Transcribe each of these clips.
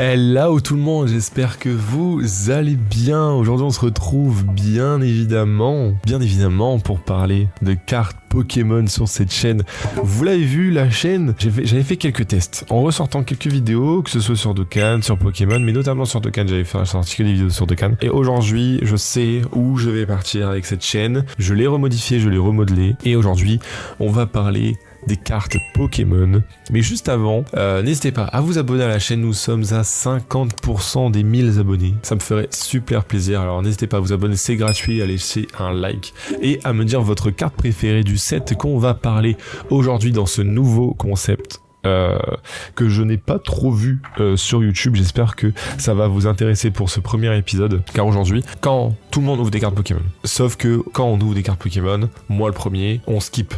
Hello tout le monde, j'espère que vous allez bien. Aujourd'hui on se retrouve bien évidemment pour parler de cartes Pokémon sur cette chaîne. Vous l'avez vu, la chaîne, j'avais fait quelques tests en ressortant quelques vidéos, que ce soit sur Dokkan, sur Pokémon, mais notamment sur Dokkan, j'avais sorti que des vidéos sur Dokkan. Et aujourd'hui, je sais où je vais partir avec cette chaîne. Je l'ai remodifié, je l'ai remodelé. Et aujourd'hui, on va parler des cartes Pokémon. Mais juste avant, n'hésitez pas à vous abonner à la chaîne, nous sommes à 50% des 1000 abonnés. Ça me ferait super plaisir, alors n'hésitez pas à vous abonner, c'est gratuit, à laisser un like et à me dire votre carte préférée du set qu'on va parler aujourd'hui dans ce nouveau concept. Que je n'ai pas trop vu sur YouTube. J'espère que ça va vous intéresser pour ce premier épisode, car aujourd'hui, quand tout le monde ouvre des cartes Pokémon, sauf que quand on ouvre des cartes Pokémon, moi le premier, on skip.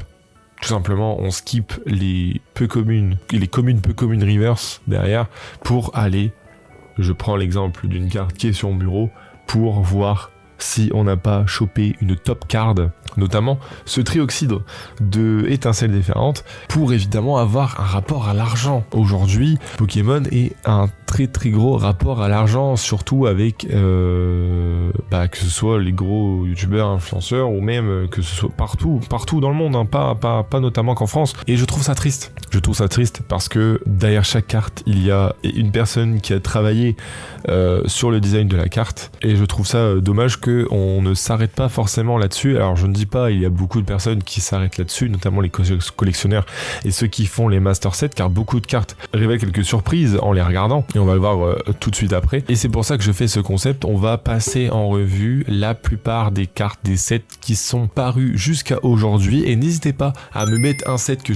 Tout simplement, on skip les communes peu communes reverse derrière pour aller, je prends l'exemple d'une carte qui est sur mon bureau, pour voir si on n'a pas chopé une top card, notamment ce trioxyde de étincelles différentes, pour évidemment avoir un rapport à l'argent. Aujourd'hui, Pokémon est un très gros rapport à l'argent, surtout avec que ce soit les gros youtubeurs, influenceurs, ou même que ce soit partout dans le monde, hein, pas notamment qu'en France. Et je trouve ça triste. Je trouve ça triste parce que derrière chaque carte, il y a une personne qui a travaillé sur le design de la carte, et je trouve ça dommage qu'on ne s'arrête pas forcément là-dessus. Alors je ne dis pas, il y a beaucoup de personnes qui s'arrêtent là-dessus, notamment les collectionneurs et ceux qui font les master sets, car beaucoup de cartes révèlent quelques surprises en les regardant, et on va le voir tout de suite après. Et c'est pour ça que je fais ce concept. On va passer en revue la plupart des cartes des sets qui sont parus jusqu'à aujourd'hui, et n'hésitez pas à me mettre un set que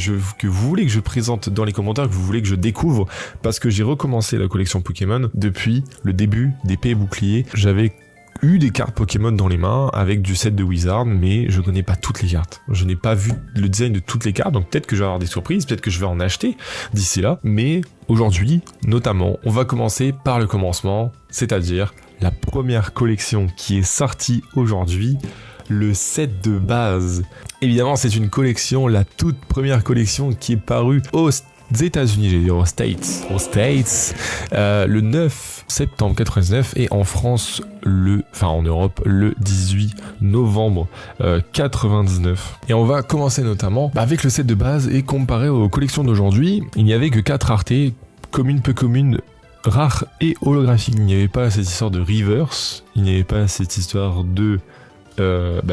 vous voulez que je présente dans les commentaires, que vous voulez que je découvre, parce que j'ai recommencé la collection Pokémon depuis le début d'épée et bouclier. J'avais eu des cartes Pokémon dans les mains avec du set de Wizard, mais je connais pas toutes les cartes. Je n'ai pas vu le design de toutes les cartes, donc peut-être que je vais avoir des surprises, peut-être que je vais en acheter d'ici là, mais aujourd'hui, notamment, on va commencer par le commencement, c'est-à-dire la première collection qui est sortie aujourd'hui, le set de base. Évidemment, c'est une collection, la toute première collection qui est parue aux États-Unis, j'ai dit aux States, le 9 septembre 99, et en France, en Europe, le 18 novembre 99. Et on va commencer notamment avec le set de base, et comparé aux collections d'aujourd'hui, il n'y avait que 4 raretés, communes, peu communes, rares et holographiques. Il n'y avait pas cette histoire de reverse, il n'y avait pas cette histoire de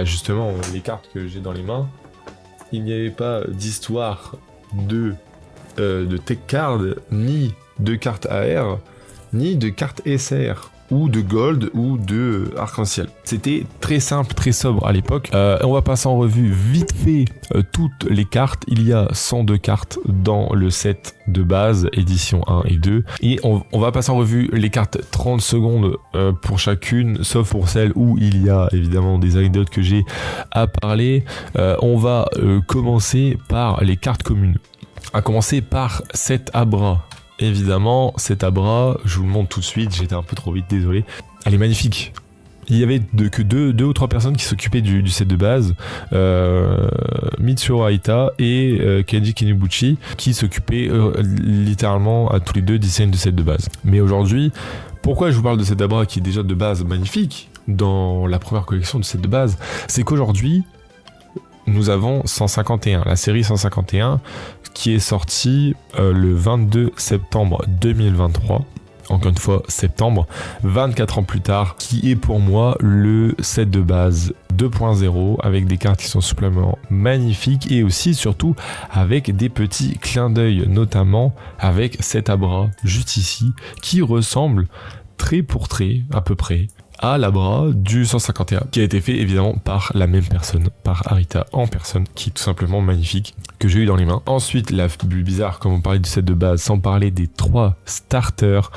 justement les cartes que j'ai dans les mains, il n'y avait pas d'histoire de tech card, ni de carte AR, ni de carte SR, ou de gold, ou de arc-en-ciel. C'était très simple, très sobre à l'époque. On va passer en revue vite fait toutes les cartes. Il y a 102 cartes dans le set de base, édition 1 et 2. Et on va passer en revue les cartes 30 secondes pour chacune, sauf pour celles où il y a évidemment des anecdotes que j'ai à parler. On va commencer par les cartes communes. À commencer par cet Abra. Évidemment, cet Abra, je vous le montre tout de suite, j'étais un peu trop vite, désolé. Elle est magnifique. Il y avait que deux ou trois personnes qui s'occupaient du set de base, Mitsuru Aita et Kenji Kinubuchi, qui s'occupaient littéralement à tous les deux du design de set de base. Mais aujourd'hui, pourquoi je vous parle de cet Abra qui est déjà de base magnifique dans la première collection de set de base, c'est qu'aujourd'hui, nous avons 151, la série 151, qui est sortie le 22 septembre 2023. Encore une fois, septembre, 24 ans plus tard, qui est pour moi le set de base 2.0, avec des cartes qui sont simplement magnifiques, et aussi, surtout, avec des petits clins d'œil, notamment avec cet Abra, juste ici, qui ressemble trait pour trait, à peu près, à l'Abra du 151, qui a été fait évidemment par la même personne, par Arita en personne, qui est tout simplement magnifique, que j'ai eu dans les mains. Ensuite, la Bulbizarre, comme on parlait du set de base, sans parler des 3 starters,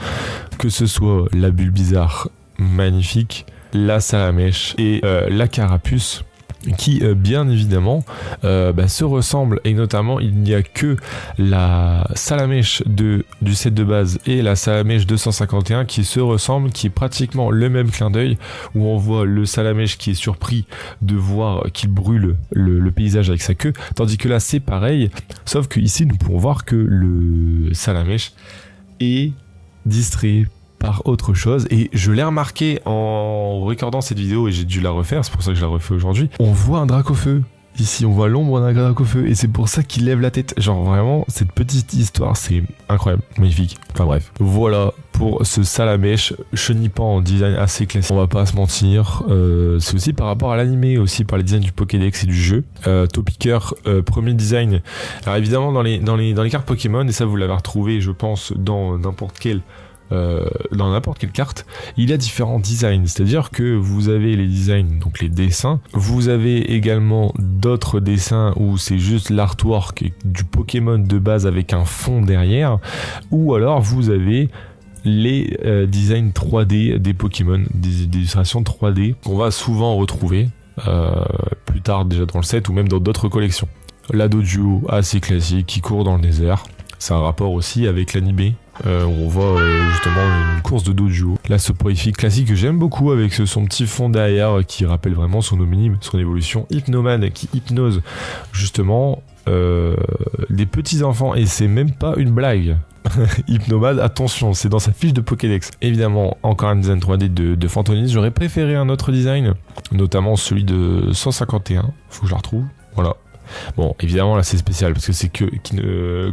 que ce soit la Bulbizarre magnifique, la Salamèche et la Carapuce, qui bien évidemment se ressemblent, et notamment il n'y a que la Salamèche du set de base et la Salamèche 251 qui se ressemblent, qui est pratiquement le même clin d'œil, où on voit le Salamèche qui est surpris de voir qu'il brûle le paysage avec sa queue, tandis que là c'est pareil, sauf que ici nous pouvons voir que le Salamèche est distrait par autre chose, et je l'ai remarqué en recordant cette vidéo et j'ai dû la refaire, c'est pour ça que je la refais aujourd'hui. On voit un Dracofeu. Ici, on voit l'ombre d'un Dracofeu et c'est pour ça qu'il lève la tête. Genre vraiment, cette petite histoire, c'est incroyable, magnifique. Enfin bref, voilà pour ce Salamèche Chenipan en design assez classique. On va pas se mentir, c'est aussi par rapport à l'animé, aussi par les designs du Pokédex et du jeu. Topicker, premier design. Alors évidemment, dans les cartes Pokémon, et ça vous l'avez retrouvé, je pense, dans n'importe quelle carte, il y a différents designs, c'est-à-dire que vous avez les designs, donc les dessins, vous avez également d'autres dessins où c'est juste l'artwork du Pokémon de base avec un fond derrière, ou alors vous avez les designs 3D des Pokémon, des illustrations 3D qu'on va souvent retrouver plus tard déjà dans le set ou même dans d'autres collections. La Doduo assez classique qui court dans le désert, c'est un rapport aussi avec l'animé. On voit justement une course de Doduo. Là, ce Poryphique classique que j'aime beaucoup avec son petit fond derrière qui rappelle vraiment son homonyme, son évolution. Hypnoman qui hypnose justement des petits enfants et c'est même pas une blague. Hypnoman, attention, c'est dans sa fiche de Pokédex. Évidemment, encore un design 3D de Fantonis. J'aurais préféré un autre design, notamment celui de 151. Faut que je la retrouve. Voilà. Bon, évidemment là c'est spécial parce que c'est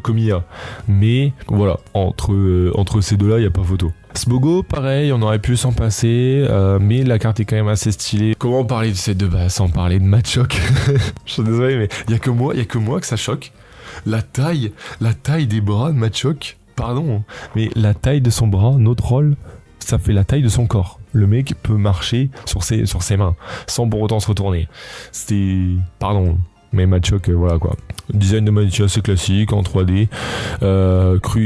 Komiya, mais voilà, entre ces deux-là il n'y a pas photo. Smogo, pareil, on aurait pu s'en passer, mais la carte est quand même assez stylée. Comment parler de ces deux bases sans parler de Machoke? Je suis désolé, mais il y a que moi que ça choque. La taille des bras de Machoke, pardon, mais la taille de son bras, notre rôle, ça fait la taille de son corps. Le mec peut marcher sur ses mains sans pour autant se retourner. Pardon. Mais Machoke, voilà quoi. Design de Manitou assez classique en 3D.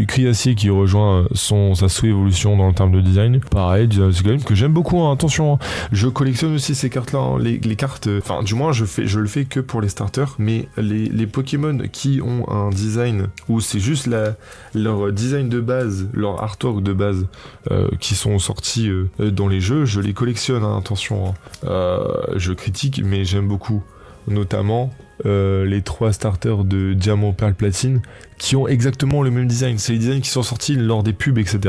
Criacier qui rejoint sa sous-évolution dans le terme de design. Pareil, c'est quand même que j'aime beaucoup, hein. Attention, hein. Je collectionne aussi ces cartes-là, hein. Les cartes, enfin du moins je le fais que pour les starters, mais les Pokémon qui ont un design où c'est juste leur design de base, leur artwork de base qui sont sortis dans les jeux, je les collectionne, hein. Attention, hein. Je critique, mais j'aime beaucoup. Notamment les 3 starters de Diamant, Perle, Platine qui ont exactement le même design. C'est les designs qui sont sortis lors des pubs, etc.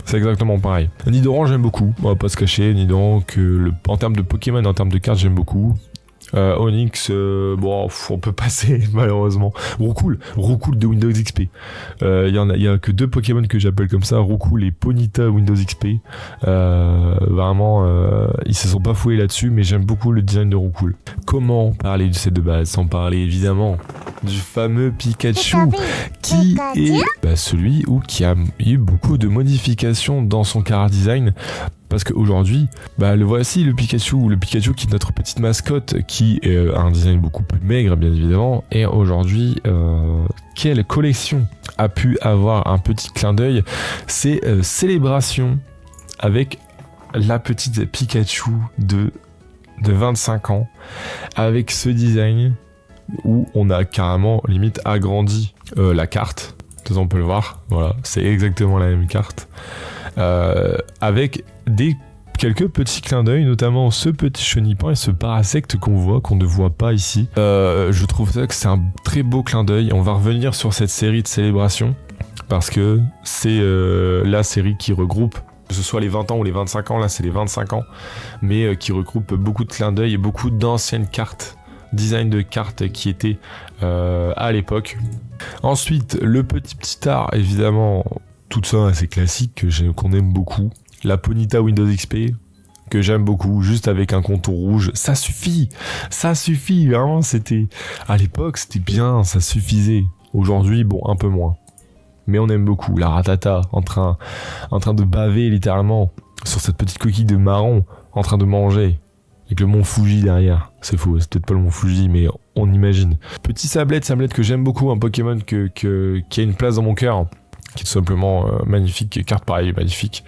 C'est exactement pareil. Nidoran, j'aime beaucoup. On va pas se cacher. Nidoran, en termes de Pokémon, en termes de cartes, j'aime beaucoup. Onix, bon, on peut passer malheureusement. Roucoule de Windows XP. Il y a que 2 Pokémon que j'appelle comme ça, Roucoule et Ponyta Windows XP. Vraiment, ils se sont pas foués là-dessus, mais j'aime beaucoup le design de Roucoule. Comment parler du set de base sans parler évidemment du fameux Pikachu qui est celui qui a eu beaucoup de modifications dans son chara design. Parce qu'aujourd'hui, le voici le Pikachu qui est notre petite mascotte, qui a un design beaucoup plus maigre bien évidemment, et aujourd'hui, quelle collection a pu avoir un petit clin d'œil, c'est Célébration, avec la petite Pikachu de 25 ans, avec ce design où on a carrément limite agrandi la carte, on peut le voir, voilà, c'est exactement la même carte. Avec quelques petits clins d'œil, notamment ce petit Chenipan et ce Parasect qu'on ne voit pas ici. Je trouve ça que c'est un très beau clin d'œil. On va revenir sur cette série de célébrations parce que c'est la série qui regroupe, que ce soit les 20 ans ou les 25 ans, là c'est les 25 ans, mais qui regroupe beaucoup de clins d'œil et beaucoup d'anciennes cartes, design de cartes qui étaient à l'époque. Ensuite, le petit art, évidemment, tout ça assez classique qu'on aime beaucoup. La Ponyta Windows XP que j'aime beaucoup, juste avec un contour rouge, ça suffit, vraiment. À l'époque c'était bien, ça suffisait. Aujourd'hui, bon, un peu moins, mais on aime beaucoup. La Rattata en train de baver littéralement sur cette petite coquille de marron, en train de manger, avec le mont Fuji derrière. C'est faux, c'est peut-être pas le mont Fuji, mais on imagine. Petit Sablette que j'aime beaucoup, un Pokémon qui a une place dans mon cœur, qui est tout simplement magnifique, carte pareil, magnifique.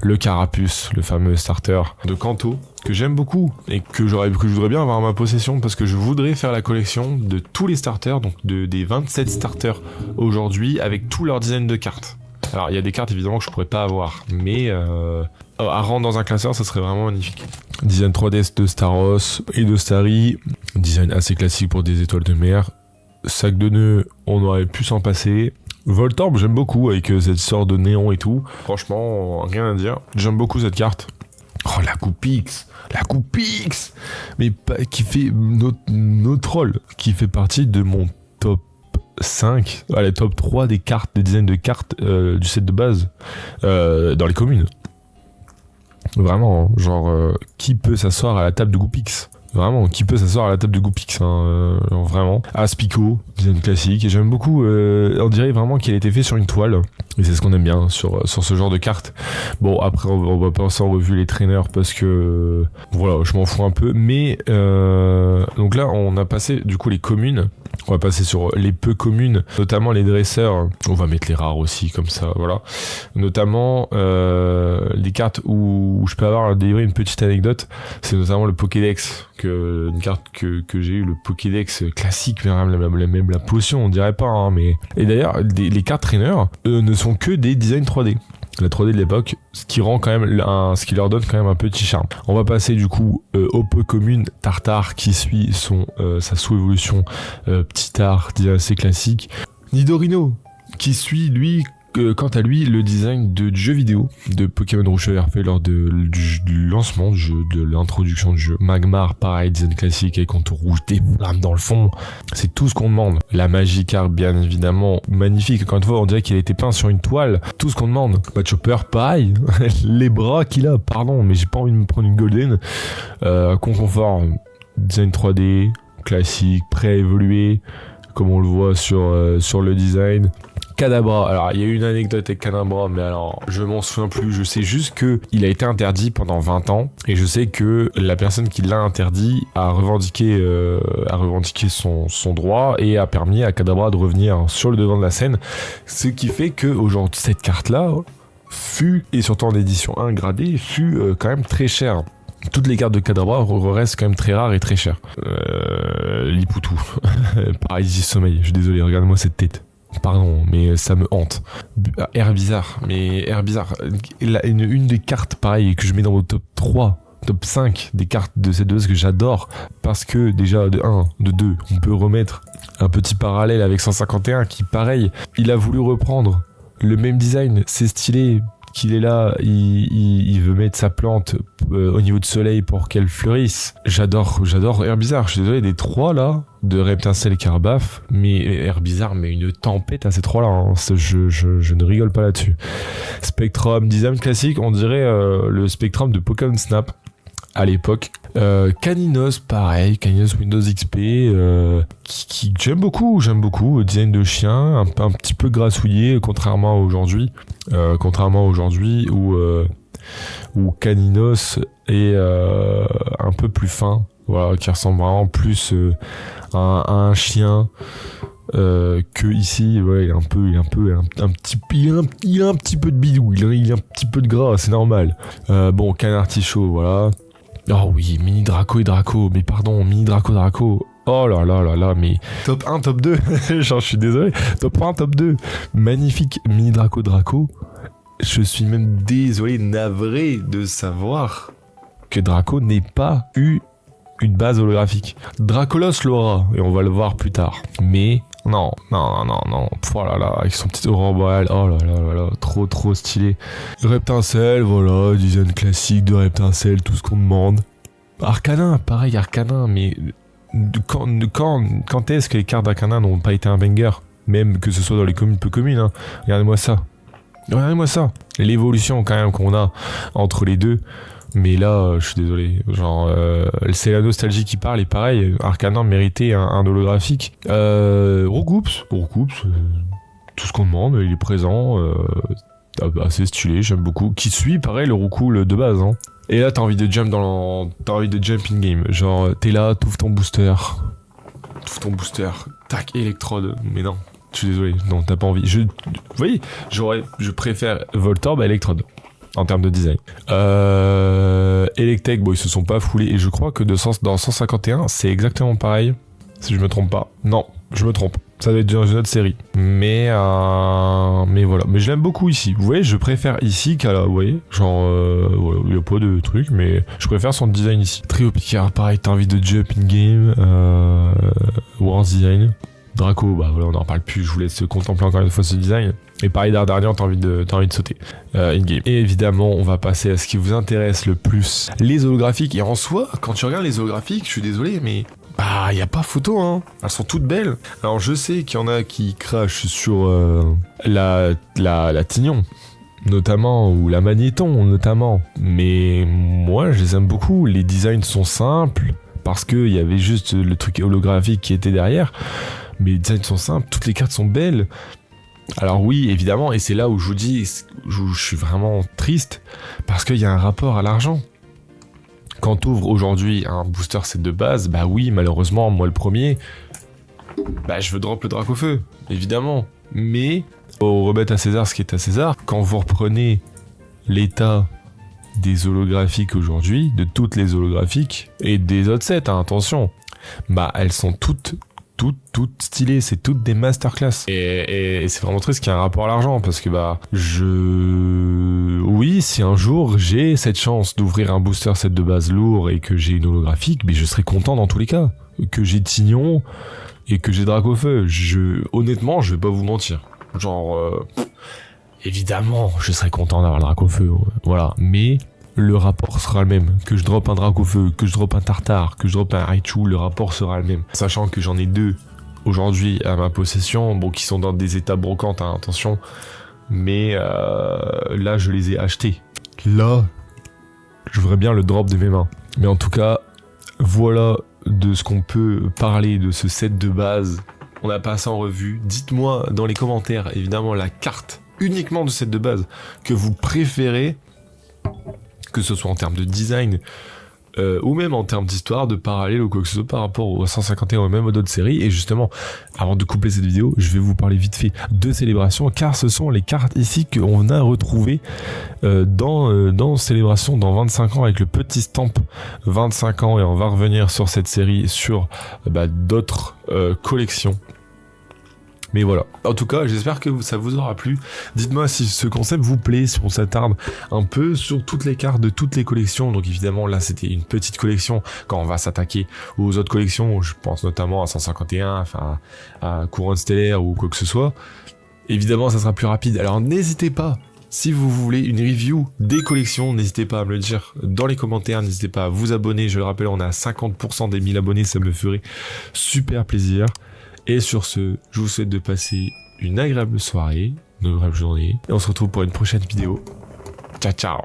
Le Carapuce, le fameux starter de Kanto, que j'aime beaucoup et que je voudrais bien avoir en ma possession parce que je voudrais faire la collection de tous les starters, donc des 27 starters aujourd'hui, avec tous leurs dizaines de cartes. Alors il y a des cartes évidemment que je pourrais pas avoir, mais à rendre dans un classeur, ça serait vraiment magnifique. Design 3D de Staros et de Starry, design assez classique pour des étoiles de mer. Sac de nœuds, on aurait pu s'en passer. Voltorb, j'aime beaucoup avec cette sorte de néon et tout. Franchement, rien à dire. J'aime beaucoup cette carte. Oh, la coupe X, mais qui fait nos trolls, qui fait partie de mon top 5, allez, top 3 des cartes, des designs de cartes du set de base dans les communes. Vraiment, genre, qui peut s'asseoir à la table de Goupix? Vraiment, qui peut s'asseoir à la table de Goupix, vraiment. Aspico, design classique, et j'aime beaucoup, on dirait vraiment qu'il a été fait sur une toile, et c'est ce qu'on aime bien sur ce genre de carte. Bon, après, on va passer en revue les traîneurs, parce que, voilà, je m'en fous un peu, mais, donc là, on a passé, du coup, les communes. On va passer sur les peu communes, notamment les dresseurs. On va mettre les rares aussi, comme ça, voilà. Notamment, les cartes où je peux avoir délivré une petite anecdote. C'est notamment le Pokédex, une carte que j'ai eu, le Pokédex classique, même la potion, on dirait pas, hein, mais... Et d'ailleurs, les cartes traîneurs ne sont que des designs 3D. La 3D de l'époque, ce qui leur donne quand même un petit charme. On va passer du coup au peu commune Tartare qui suit sa sous-évolution petit art assez classique. Nidorino qui suit lui quant à lui le design de jeux vidéo de Pokémon Rouge et RP lors du lancement du jeu, de l'introduction du jeu. Magmar, pareil, design classique avec contour rouge, des flammes dans le fond. C'est tout ce qu'on demande. La Magikarp, bien évidemment, magnifique. Encore une fois, on dirait qu'il a été peint sur une toile. Tout ce qu'on demande. Chopper, pareil. Les bras qu'il a, pardon, mais j'ai pas envie de me prendre une golden. Conconfort, design 3D, classique, prêt à évoluer, comme on le voit sur le design. Kadabra, alors il y a eu une anecdote avec Kadabra, mais alors je m'en souviens plus, je sais juste que il a été interdit pendant 20 ans, et je sais que la personne qui l'a interdit a revendiqué son droit, et a permis à Kadabra de revenir sur le devant de la scène, ce qui fait que aujourd'hui cette carte-là fut, et surtout en édition 1 gradée, fut quand même très chère. Toutes les cartes de Kadabra restent quand même très rares et très chères. Lipoutou, Paralysie Sommeil, je suis désolé, regarde-moi cette tête. Pardon, mais ça me hante. Herbizarre, une des cartes pareil que je mets dans mon top 3, top 5 des cartes de cette dose que j'adore, parce que déjà de 1, de 2, on peut remettre un petit parallèle avec 151 qui pareil, il a voulu reprendre le même design, c'est stylé qu'il est là, il veut mettre sa plante au niveau de soleil pour qu'elle fleurisse. J'adore Herbizarre, je suis désolé, des 3 là, de Reptincelle et Carbaf, mais Herbizarre, mais une tempête à ces 3 là, hein. Je ne rigole pas là-dessus. Spectrum, design classique, on dirait le Spectrum de Pokémon Snap à l'époque. Caninos, pareil, Caninos Windows XP, qui j'aime beaucoup, design de chien, un petit peu grassouillé, contrairement à aujourd'hui où Caninos est un peu plus fin, voilà, qui ressemble vraiment plus à un chien que ici, ouais, il a un petit peu de bidou, il a un petit peu de gras, c'est normal. Bon, Canard Tichot, voilà. Oh oui, Mini Draco et Draco, mais pardon, Mini Draco. Oh là là là là, mais top 1, top 2, genre je suis désolé, top 1, top 2, magnifique Mini Draco. Je suis même désolé, navré de savoir que Draco n'ait pas eu une base holographique. Dracolos l'aura, et on va le voir plus tard. Mais non. Oh là là, avec son petit aurore boréal, oh là là, trop stylé. Reptincelle, voilà, design classique de Reptincelle, tout ce qu'on demande. Arcanin, pareil, mais quand est-ce que les cartes d'Arcanin n'ont pas été un banger? Même que ce soit dans les communes peu communes, hein. Regardez-moi ça. L'évolution quand même qu'on a entre les deux. Mais là, je suis désolé. Genre, c'est la nostalgie qui parle. Et pareil, Arcanin méritait un holographique. Roucoups, tout ce qu'on demande, il est présent. Assez stylé, j'aime beaucoup. Qui suit, pareil, le Roucoule de base. Hein. Et là, t'as envie de jump in game. Genre, t'es là, t'ouvres ton booster. Tac, électrode. Mais non. Je suis désolé, non, t'as pas envie. Vous voyez, je préfère Voltorb à Electrode en termes de design. Electek, bon, ils se sont pas foulés, et je crois que dans 151, c'est exactement pareil, si je me trompe pas. Non, je me trompe. Ça doit être dans une autre série. Mais voilà. Mais je l'aime beaucoup ici. Vous voyez, je préfère ici qu'à là, vous voyez. Genre, il y a pas de truc, mais je préfère son design ici. Trio Picard, pareil, t'as envie de jump in game. Wars design. Draco, bah voilà, on n'en parle plus, je vous laisse contempler encore une fois ce design. Et pareil, Dardarian, t'as envie de sauter in-game. Et évidemment, on va passer à ce qui vous intéresse le plus, les holographiques. Et en soi, quand tu regardes les holographiques, je suis désolé, mais bah, y a pas photo, hein. Elles sont toutes belles. Alors, je sais qu'il y en a qui crachent sur la Tignon, notamment, ou la Magnéton, notamment. Mais moi, je les aime beaucoup. Les designs sont simples, parce qu'il y avait juste le truc holographique qui était derrière. Mais les designs sont simples, toutes les cartes sont belles. Alors oui, évidemment, et c'est là où je vous dis, je suis vraiment triste, parce qu'il y a un rapport à l'argent. Quand tu ouvres aujourd'hui un booster set de base, bah oui, malheureusement, moi le premier, bah je veux drop le Dracofeu, évidemment. Mais, faut remettre à César ce qui est à César. Quand vous reprenez l'état des holographiques aujourd'hui, de toutes les holographiques, et des autres sets, hein, attention, bah elles sont toutes stylées, c'est toutes des masterclass. Et c'est vraiment triste qu'il y ait un rapport à l'argent, parce que bah, oui, si un jour j'ai cette chance d'ouvrir un booster set de base lourd et que j'ai une holographique, mais je serai content dans tous les cas. Que j'ai Tignon et que j'ai Dracofeu. Honnêtement, je vais pas vous mentir. Genre, évidemment, je serais content d'avoir le Dracofeu, voilà. Mais le rapport sera le même. Que je drop un Dracofeu, que je drop un Tartare, que je drop un Raichu, le rapport sera le même. Sachant que j'en ai 2 aujourd'hui à ma possession, bon, qui sont dans des états brocantes, hein, attention. Mais là, je les ai achetés. Là, je voudrais bien le drop de mes mains. Mais en tout cas, voilà de ce qu'on peut parler de ce set de base. On a passé en revue. Dites-moi dans les commentaires, évidemment, la carte uniquement de set de base que vous préférez, que ce soit en termes de design ou même en termes d'histoire, de parallèle ou quoi que ce soit par rapport au 151 ou même aux d'autres séries. Et justement, avant de couper cette vidéo, je vais vous parler vite fait de Célébration, car ce sont les cartes ici qu'on a retrouvées dans Célébration dans 25 ans avec le petit stamp 25 ans, et on va revenir sur cette série sur d'autres collections. Mais voilà. En tout cas, j'espère que ça vous aura plu. Dites-moi si ce concept vous plaît, si on s'attarde un peu sur toutes les cartes de toutes les collections. Donc évidemment, là, c'était une petite collection. Quand on va s'attaquer aux autres collections, je pense notamment à 151, enfin à Couronne Stellaire ou quoi que ce soit, évidemment, ça sera plus rapide. Alors n'hésitez pas. Si vous voulez une review des collections, n'hésitez pas à me le dire dans les commentaires, n'hésitez pas à vous abonner. Je le rappelle, on est à 50% des 1000 abonnés, ça me ferait super plaisir. Et sur ce, je vous souhaite de passer une agréable soirée, une agréable journée, et on se retrouve pour une prochaine vidéo. Ciao ciao.